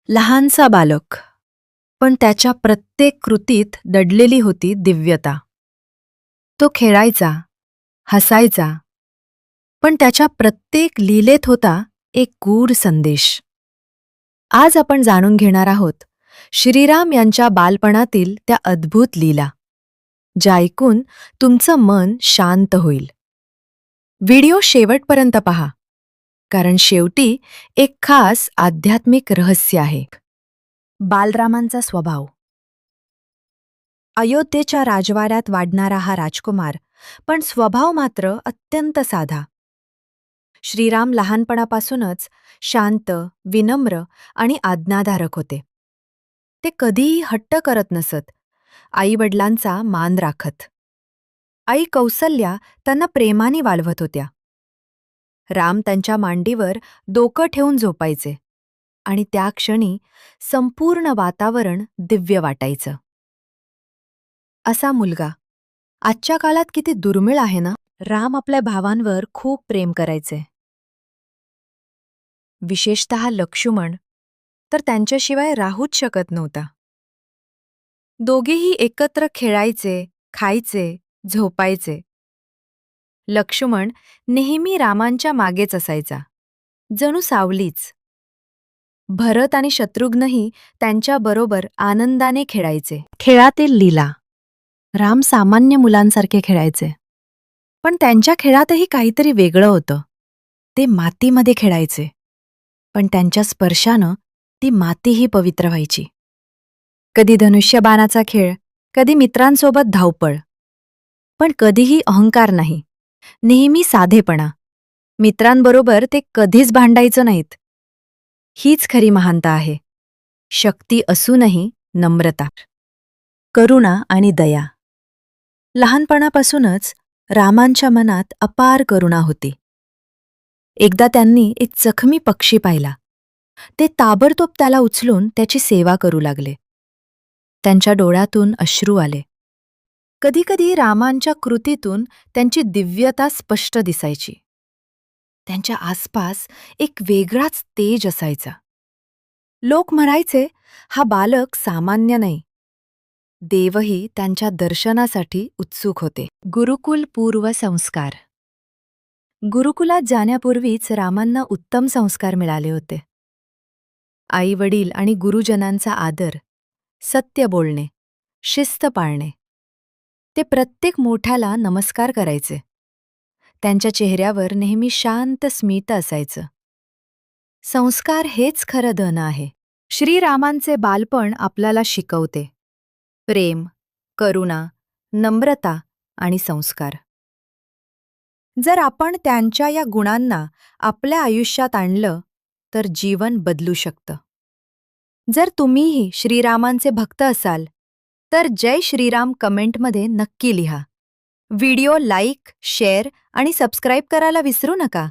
लहानसा बालक, पण त्याच्या प्रत्येक कृतीत दडलेली होती दिव्यता. तो खेळायचा, हसायचा, पण त्याच्या प्रत्येक लीलेत होता एक गूढ संदेश. आज आपण जाणून घेणार आहोत श्रीराम यांच्या बालपणातील त्या अद्भुत लीला, ज्या ऐकून तुमचं मन शांत होईल. व्हिडिओ शेवटपर्यंत पहा, कारण शेवटी एक खास आध्यात्मिक रहस्य आहे. बालरामांचा स्वभाव. अयोध्येच्या राजवाड्यात वाढणारा हा राजकुमार, पण स्वभाव मात्र अत्यंत साधा. श्रीराम लहानपणापासूनच शांत, विनम्र आणि आज्ञाधारक होते. ते कधीही हट्ट करत नसत, आईवडिलांचा मान राखत. आई कौसल्या त्यांना प्रेमाने वाढवत होत्या. राम त्यांच्या मांडीवर डोकं ठेवून झोपायचे, आणि त्या क्षणी संपूर्ण वातावरण दिव्य वाटायचं. असा मुलगा आजच्या काळात किती दुर्मिळ आहे ना. राम आपल्या भावांवर खूप प्रेम करायचे, विशेषतः लक्ष्मण तर त्यांच्याशिवाय राहूच शकत नव्हता. दोघेही एकत्र खेळायचे, खायचे, झोपायचे. लक्ष्मण नेहमी रामांच्या मागेच असायचा, जणू सावलीच. भरत आणि शत्रुघ्नही त्यांच्याबरोबर आनंदाने खेळायचे. खेळातील लीला. राम सामान्य मुलांसारखे खेळायचे, पण त्यांच्या खेळातही काहीतरी वेगळं होतं. ते मातीमध्ये खेळायचे, पण त्यांच्या स्पर्शानं ती मातीही पवित्र व्हायची. कधी धनुष्यबाणाचा खेळ, कधी मित्रांसोबत धावपळ, पण कधीही अहंकार नाही, नेहमी साधेपणा. मित्रांबरोबर ते कधीच भांडायचं नाहीत. हीच खरी महानता आहे, शक्ती असूनही नम्रता, करुणा आणि दया. लहानपणापासूनच रामांच्या मनात अपार करुणा होती. एकदा त्यांनी एक जखमी पक्षी पाहिला. ते ताबडतोब त्याला उचलून त्याची सेवा करू लागले. त्यांच्या डोळ्यातून अश्रू आले. कधीकधी रामांच्या कृतीतून त्यांची दिव्यता स्पष्ट दिसायची. त्यांच्या आसपास एक वेगळाच तेज असायचा. लोक म्हणायचे, हा बालक सामान्य नाही. देवही त्यांच्या दर्शनासाठी उत्सुक होते. गुरुकुल पूर्व संस्कार. गुरुकुलात जाण्यापूर्वीच रामांना उत्तम संस्कार मिळाले होते. आई वडील आणि गुरुजनांचा आदर, सत्य बोलणे, शिस्त पाळणे. ते प्रत्येक मोठ्याला नमस्कार करायचे. त्यांच्या चेहऱ्यावर नेहमी शांत स्मित असायचं. संस्कार हेच खरं धन आहे. श्रीरामांचे बालपण आपल्याला शिकवते प्रेम, करुणा, नम्रता आणि संस्कार. जर आपण त्यांच्या या गुणांना आपल्या आयुष्यात आणलं तर जीवन बदलू शकतं. जर तुम्हीही श्रीरामांचे भक्त असाल तर जय श्रीराम कमेंटमध्ये नक्की लिहा. व्हिडिओ लाईक, शेअर आणि सबस्क्राईब करायला विसरू नका.